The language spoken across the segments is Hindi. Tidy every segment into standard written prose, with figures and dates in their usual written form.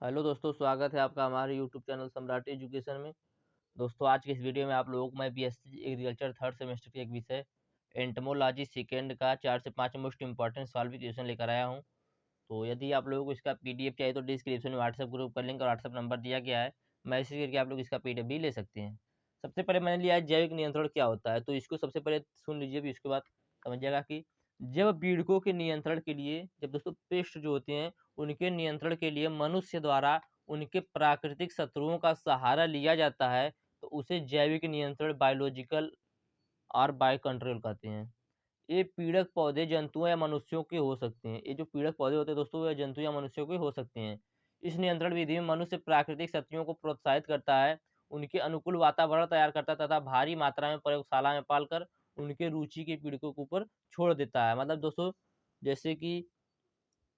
हेलो दोस्तों, स्वागत है आपका हमारे यूट्यूब चैनल सम्राट एजुकेशन में। दोस्तों, आज के इस वीडियो में आप लोगों को मैं बीएससी एग्रीकल्चर थर्ड सेमेस्टर के एक विषय एंटमोलॉजी सेकेंड का 4 से 5 मोस्ट इंपॉर्टेंट सॉल्व क्वेश्चन लेकर आया हूं। तो यदि आप लोगों को इसका पीडीएफ चाहिए तो डिस्क्रिप्शन में व्हाट्सएप ग्रुप का लिंक और व्हाट्सएप नंबर दिया गया है, मैसेज करके आप लोग इसका पीडीएफ भी ले सकते हैं। सबसे पहले मैंने लिया है जैविक नियंत्रण क्या होता है, तो इसको सबसे पहले सुन लीजिए, भी इसके बाद समझिएगा कि जब पीड़कों के नियंत्रण के लिए, जब दोस्तों पेस्ट जो होते हैं उनके नियंत्रण के लिए मनुष्य द्वारा उनके प्राकृतिक शत्रुओं का सहारा लिया जाता है, तो उसे जैविक नियंत्रण बायोलॉजिकल और बायो कंट्रोल कहते हैं। ये पीड़क पौधे जंतुओं या मनुष्यों के हो सकते हैं। ये जो पीड़क पौधे होते हैं दोस्तों, ये जंतु या मनुष्यों के हो सकते हैं। इस नियंत्रण विधि में मनुष्य प्राकृतिक शत्रुओं को प्रोत्साहित करता है, उनके अनुकूल वातावरण तैयार करता है तथा भारी मात्रा में प्रयोगशाला में पालकर उनके रुचि के पीड़कों के ऊपर छोड़ देता है। मतलब दोस्तों, जैसे कि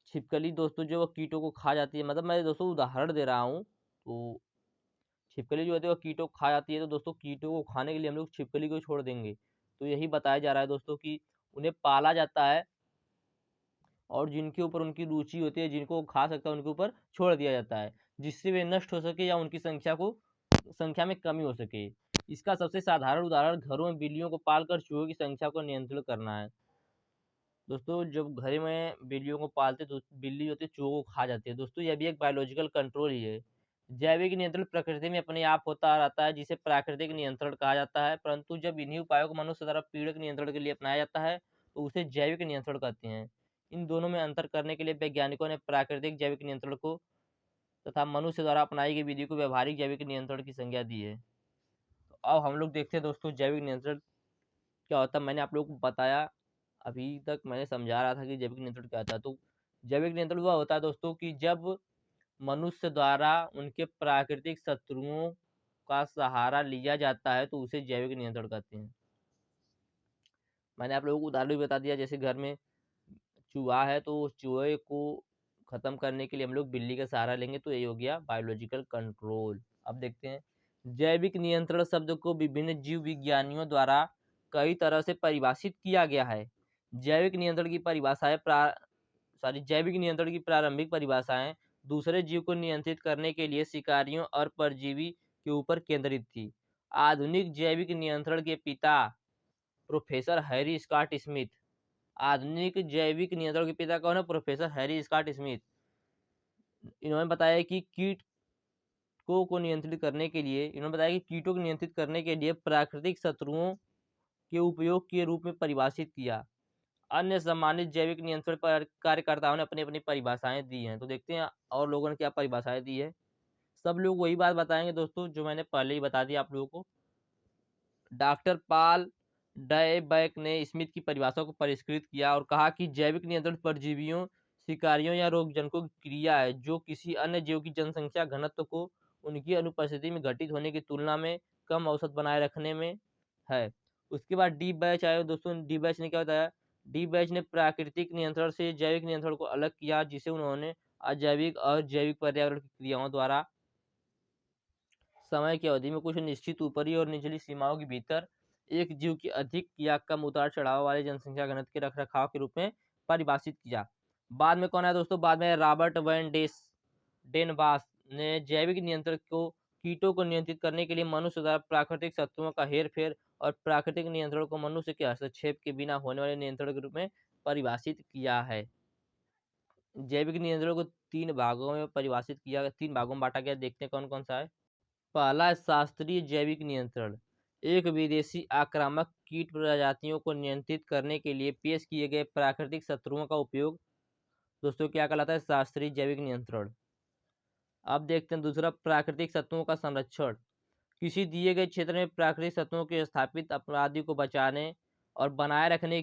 छिपकली दोस्तों जो कीटों को खा जाती है, मतलब मैं दोस्तों उदाहरण दे रहा हूँ। तो छिपकली जो होती है वो कीटों को खा जाती है, तो दोस्तों कीटों को खाने के लिए हम लोग छिपकली को छोड़ देंगे। तो यही बताया जा रहा है दोस्तों कि उन्हें पाला जाता है और जिनके ऊपर उनकी रुचि होती है, जिनको वो खा सकता है, उनके ऊपर छोड़ दिया जाता है, जिससे वे नष्ट हो सके या उनकी संख्या में कमी हो सके। इसका सबसे साधारण उदाहरण घरों में बिल्लियों को पालकर चूहों की संख्या को नियंत्रित करना है। दोस्तों, जब घर में बिल्लियों को पालते तो बिल्ली होती है चूहों को खा जाती है। दोस्तों, यह भी एक बायोलॉजिकल कंट्रोल ही है। जैविक नियंत्रण प्रकृति में अपने आप होता रहता है, जिसे प्राकृतिक नियंत्रण कहा जाता है, परंतु जब इन्हीं उपायों को मनुष्य द्वारा पीड़क नियंत्रण के लिए अपनाया जाता है तो उसे जैविक नियंत्रण कहते हैं। इन दोनों में अंतर करने के लिए वैज्ञानिकों ने प्राकृतिक जैविक नियंत्रण को तथा मनुष्य द्वारा अपनाई गई विधि को व्यवहारिक जैविक नियंत्रण की संज्ञा दी है। तो अब हम लोग देखते हैं दोस्तों, जैविक नियंत्रण क्या होता है। मैंने आप लोगों को बताया, अभी तक मैंने समझा रहा था कि जैविक नियंत्रण क्या होता है। तो जैविक नियंत्रण वह होता है दोस्तों कि जब मनुष्य द्वारा उनके प्राकृतिक शत्रुओं का सहारा लिया जाता है तो उसे जैविक नियंत्रण कहते हैं। मैंने आप लोगों को उदाहरण भी बता दिया, जैसे घर में चूहा है तो उस चूहे को खत्म करने के लिए हम लोग बिल्ली का सहारा लेंगे, तो ये हो गया बायोलॉजिकल कंट्रोल। अब देखते हैं, जैविक नियंत्रण शब्द को विभिन्न जीव विज्ञानियों द्वारा कई तरह से परिभाषित किया गया है। जैविक नियंत्रण की परिभाषाएं जैविक नियंत्रण की प्रारंभिक परिभाषाएं दूसरे जीव को नियंत्रित करने के लिए शिकारियों और परजीवी के ऊपर केंद्रित थी। आधुनिक जैविक नियंत्रण के पिता प्रोफेसर हैरी स्कॉट स्मिथ। आधुनिक जैविक नियंत्रण के पिता कौन है? Professor Harry Scott Smith. इन्होंने बताया कि कीटों को नियंत्रित करने के लिए प्राकृतिक शत्रुओं के उपयोग के रूप में परिभाषित किया। अन्य सम्मानित जैविक नियंत्रण पर कार्यकर्ताओं ने अपनी अपनी परिभाषाएं दी हैं। तो देखते हैं और लोगों ने क्या परिभाषाएं दी है। सब लोग वही बात बताएंगे दोस्तों जो मैंने पहले ही बता दिया आप लोगों को। डॉक्टर पॉल डायबैक ने स्मिथ की परिभाषा को परिष्कृत किया और कहा कि जैविक नियंत्रण परजीवियों, शिकारियों या रोगजनकों की क्रिया है जो किसी अन्य जीव की जनसंख्या घनत्व को उनकी अनुपस्थिति में घटित होने की तुलना में कम औसत बनाए रखने में है। उसके बाद डी बैच आए दोस्तों। डी बैच ने क्या बताया? डी बैच ने प्राकृतिक नियंत्रण से जैविक नियंत्रण को अलग किया, जिसे उन्होंने अजैविक और जैविक पर्यावरण की क्रियाओं द्वारा समय की अवधि में कुछ निश्चित ऊपरी और निचली सीमाओं के भीतर एक जीव की अधिक या कम उतार चढ़ाव वाले जनसंख्या घनत्व के रखरखाव के रूप में परिभाषित किया। बाद में कौन है दोस्तों? बाद में रॉबर्ट वैन डेनबास ने जैविक नियंत्रण को कीटों को नियंत्रित करने के लिए मनुष्य द्वारा प्राकृतिक शत्रुओं का हेरफेर और प्राकृतिक नियंत्रण को मनुष्य के हस्तक्षेप के बिना होने वाले नियंत्रण के रूप में परिभाषित किया है। जैविक नियंत्रण को 3 भागों में परिभाषित किया गया, 3 भागों में बांटा गया। देखते हैं कौन कौन सा है। पहला, शास्त्रीय जैविक नियंत्रण। एक विदेशी आक्रामक कीट प्रजातियों को नियंत्रित करने के लिए पेश किए गए प्राकृतिक शत्रुओं का उपयोग दोस्तों क्या कहलाता है? शास्त्रीय जैविक नियंत्रण। अब देखते हैं दूसरा, प्राकृतिक शत्रुओं का संरक्षण। किसी दिए गए क्षेत्र में प्राकृतिक शत्रुओं के स्थापित अपराधी को बचाने और बनाए रखने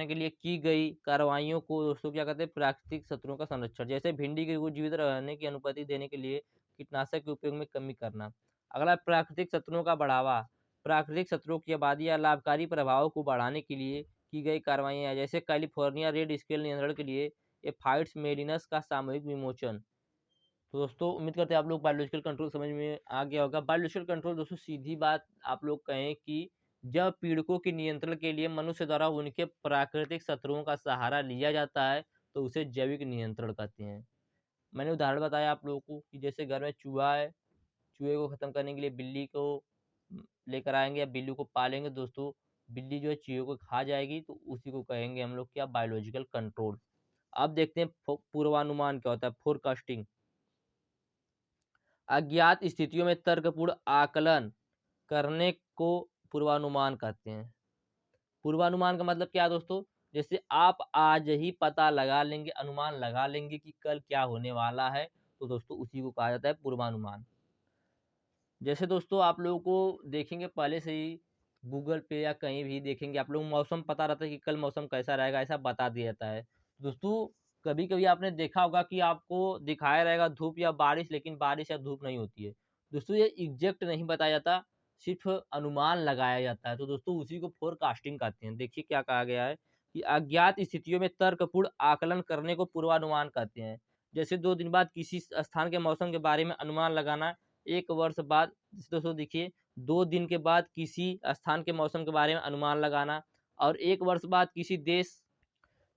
के लिए की गई कार्रवाइयों को दोस्तों क्या कहते हैं? प्राकृतिक शत्रुओं का संरक्षण। जैसे भिंडी के जीवित रहने की अनुमति देने के लिए कीटनाशक के उपयोग में कमी करना। अगला, प्राकृतिक शत्रुओं का बढ़ावा। प्राकृतिक शत्रुओं की आबादी या लाभकारी प्रभावों को बढ़ाने के लिए की गई कार्रवाइयाँ, जैसे कैलिफोर्निया रेड स्केल नियंत्रण के लिए एफाइड्स मेलिनस का सामूहिक विमोचन। तो दोस्तों, उम्मीद करते हैं आप लोग बायोलॉजिकल कंट्रोल समझ में आ गया होगा। बायोलॉजिकल कंट्रोल दोस्तों सीधी बात आप लोग कहें कि जब पीड़कों के नियंत्रण के लिए मनुष्य द्वारा उनके प्राकृतिक शत्रुओं का सहारा लिया जाता है तो उसे जैविक नियंत्रण कहते हैं। मैंने उदाहरण बताया आप लोगों को कि जैसे घर में चूहा है, चूहे को ख़त्म करने के लिए बिल्ली को लेकर आएँगे या बिल्ली को पालेंगे दोस्तों, बिल्ली जो है चूहे को खा जाएगी, तो उसी को कहेंगे हम लोग क्या, बायोलॉजिकल कंट्रोल। अब देखते हैं पूर्वानुमान क्या होता है, फोरकास्टिंग। अज्ञात स्थितियों में तर्कपूर्ण आकलन करने को पूर्वानुमान कहते हैं। पूर्वानुमान का मतलब क्या है दोस्तों? जैसे आप आज ही पता लगा लेंगे, अनुमान लगा लेंगे कि कल क्या होने वाला है, तो दोस्तों उसी को कहा जाता है पूर्वानुमान। जैसे दोस्तों आप लोगों को देखेंगे पहले से ही गूगल पे या कहीं भी देखेंगे आप लोग, मौसम पता रहता है कि कल मौसम कैसा रहेगा, ऐसा बता दिया जाता है। दोस्तों कभी कभी आपने देखा होगा कि आपको दिखाया रहेगा धूप या बारिश, लेकिन बारिश या धूप नहीं होती है। दोस्तों ये एग्जैक्ट नहीं बताया जाता, सिर्फ अनुमान लगाया जाता है, तो दोस्तों उसी को फोरकास्टिंग कहते हैं। देखिए क्या कहा गया है कि अज्ञात स्थितियों में तर्कपूर्ण आकलन करने को पूर्वानुमान कहते हैं। जैसे 2 दिन बाद किसी स्थान के मौसम के बारे में अनुमान लगाना, 1 वर्ष बाद दोस्तों देखिए 2 दिन के बाद किसी स्थान के मौसम के बारे में अनुमान लगाना और 1 वर्ष बाद किसी देश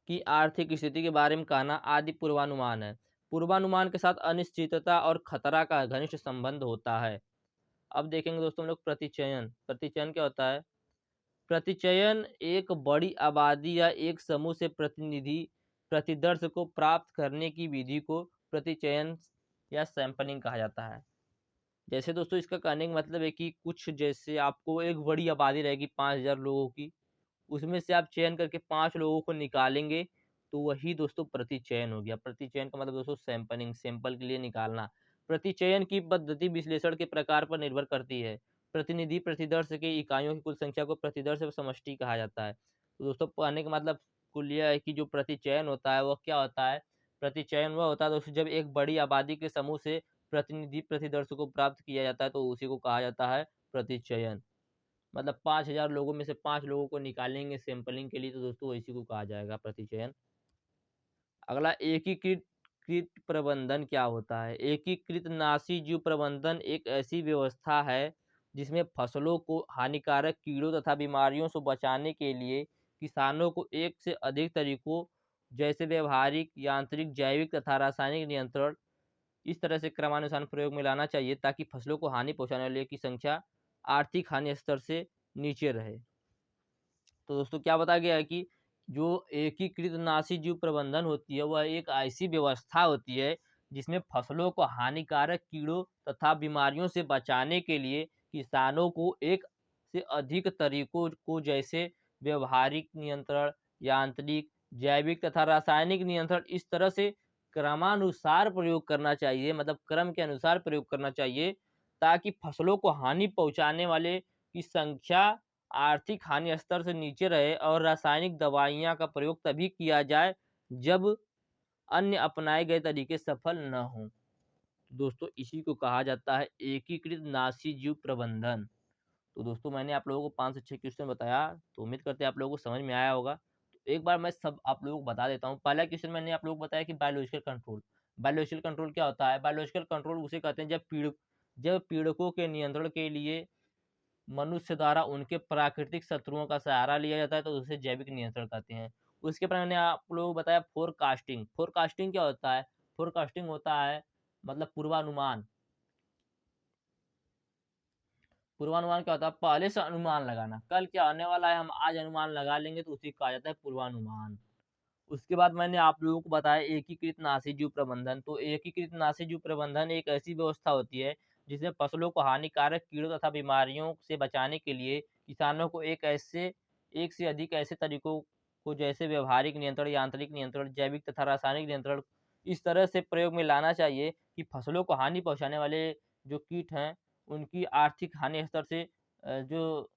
की आर्थिक स्थिति के बारे में कहना आदि पूर्वानुमान है। पूर्वानुमान के साथ अनिश्चितता और खतरा का घनिष्ठ संबंध होता है। अब देखेंगे दोस्तों हम लोग प्रतिचयन। प्रतिचयन क्या होता है? प्रतिचयन एक बड़ी आबादी या एक समूह से प्रतिनिधि प्रतिदर्श को प्राप्त करने की विधि को प्रतिचयन या सैंपलिंग कहा जाता है। जैसे दोस्तों इसका कहने का मतलब है कि कुछ, जैसे आपको एक बड़ी आबादी रहेगी 5000 लोगों की, उसमें से आप चयन करके 5 लोगों को निकालेंगे, तो वही दोस्तों प्रतिचयन हो गया। प्रतिचयन का मतलब दोस्तों सैंपलिंग, सैंपल के लिए निकालना। प्रतिचयन की पद्धति विश्लेषण के प्रकार पर निर्भर करती है। प्रतिनिधि प्रतिदर्श के इकाइयों की कुल संख्या को प्रतिदर्श व समष्टि कहा जाता है। तो दोस्तों कहने का मतलब कुल यह है कि जो प्रतिचयन होता है वह क्या होता है? प्रतिचयन वह होता है दोस्तों जब एक बड़ी आबादी के समूह से प्रतिनिधि प्रतिदर्श को प्राप्त किया जाता है, तो उसी को कहा जाता है प्रतिचयन। मतलब 5000 लोगों में से 5 लोगों को निकालेंगे सैंपलिंग के लिए, तो दोस्तों इसी को कहा जाएगा प्रतिचयन। अगला एकीकृत कृत प्रबंधन क्या होता है? एकीकृत नाशी जीव प्रबंधन एक ऐसी व्यवस्था है जिसमें फसलों को हानिकारक कीड़ों तथा बीमारियों से बचाने के लिए किसानों को एक से अधिक तरीकों जैसे व्यवहारिक, यांत्रिक, जैविक तथा रासायनिक नियंत्रण इस तरह से क्रमानुसार प्रयोग में लाना चाहिए ताकि फसलों को हानि पहुंचाने वाले की संख्या आर्थिक हानि स्तर से नीचे रहे। तो दोस्तों क्या बताया गया है कि जो एकीकृत नाशी जीव प्रबंधन होती है वह एक ऐसी व्यवस्था होती है जिसमें फसलों को हानिकारक कीड़ों तथा बीमारियों से बचाने के लिए किसानों को एक से अधिक तरीकों को जैसे व्यवहारिक नियंत्रण, यांत्रिक, जैविक तथा रासायनिक नियंत्रण इस तरह से क्रमानुसार प्रयोग करना चाहिए, मतलब क्रम के अनुसार प्रयोग करना चाहिए ताकि फसलों को हानि पहुंचाने वाले की संख्या आर्थिक हानि स्तर से नीचे रहे और रासायनिक दवाइयाँ का प्रयोग तभी किया जाए जब अन्य अपनाए गए तरीके सफल न हों। दोस्तों इसी को कहा जाता है एकीकृत नाशी जीव प्रबंधन। तो दोस्तों मैंने आप लोगों को 5 से 6 क्वेश्चन बताया, तो उम्मीद करते हैं आप लोगों को समझ में आया होगा। तो एक बार मैं सब आप लोगों को बता देता हूँ। पहला क्वेश्चन मैंने आप लोगों को बताया कि बायोलॉजिकल कंट्रोल। बायोलॉजिकल कंट्रोल क्या होता है? बायोलॉजिकल कंट्रोल उसे कहते हैं जब पीड़कों के नियंत्रण के लिए मनुष्य द्वारा उनके प्राकृतिक शत्रुओं का सहारा लिया जाता है, तो उसे जैविक नियंत्रण कहते हैं। उसके बाद मैंने आप लोगों को बताया फोरकास्टिंग। फोरकास्टिंग क्या होता है? फोरकास्टिंग होता है मतलब पूर्वानुमान। पूर्वानुमान क्या होता है? पहले से अनुमान लगाना, कल क्या होने वाला है हम आज अनुमान लगा लेंगे, तो उसी को कहा जाता है पूर्वानुमान। उसके बाद मैंने आप लोगों को बताया एकीकृत नाशी जीव प्रबंधन। तो एकीकृत नाशी जीव प्रबंधन एक ऐसी व्यवस्था होती है जिसमें फसलों को हानिकारक कीड़ों तथा बीमारियों से बचाने के लिए किसानों को एक से अधिक ऐसे तरीकों को जैसे व्यवहारिक नियंत्रण, यांत्रिक नियंत्रण, जैविक तथा रासायनिक नियंत्रण इस तरह से प्रयोग में लाना चाहिए कि फसलों को हानि पहुंचाने वाले जो कीट हैं उनकी आर्थिक हानि स्तर से जो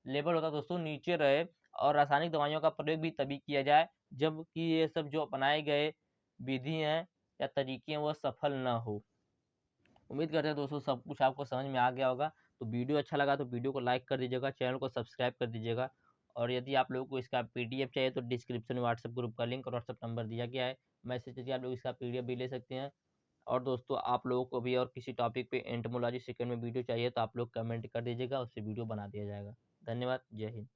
लेवल होता है दोस्तों नीचे रहे, और रासायनिक दवाइयों का प्रयोग भी तभी किया जाए जबकि ये सब जो अपनाए गए विधि हैं या तरीके हैं वह सफल ना हो। उम्मीद करते हैं दोस्तों सब कुछ आपको समझ में आ गया होगा। तो वीडियो अच्छा लगा तो वीडियो को लाइक कर दीजिएगा, चैनल को सब्सक्राइब कर दीजिएगा। और यदि आप लोगों को इसका पीडीएफ चाहिए तो डिस्क्रिप्शन में व्हाट्सएप ग्रुप का लिंक और व्हाट्सएप नंबर दिया गया है, मैसेज करके आप लोग इसका पीडीएफ भी ले सकते हैं। और दोस्तों आप लोगों को भी और किसी टॉपिक पे एंटोमोलॉजी सेकंड में वीडियो चाहिए तो आप लोग कमेंट कर दीजिएगा, उससे वीडियो बना दिया जाएगा। धन्यवाद, जय हिंद।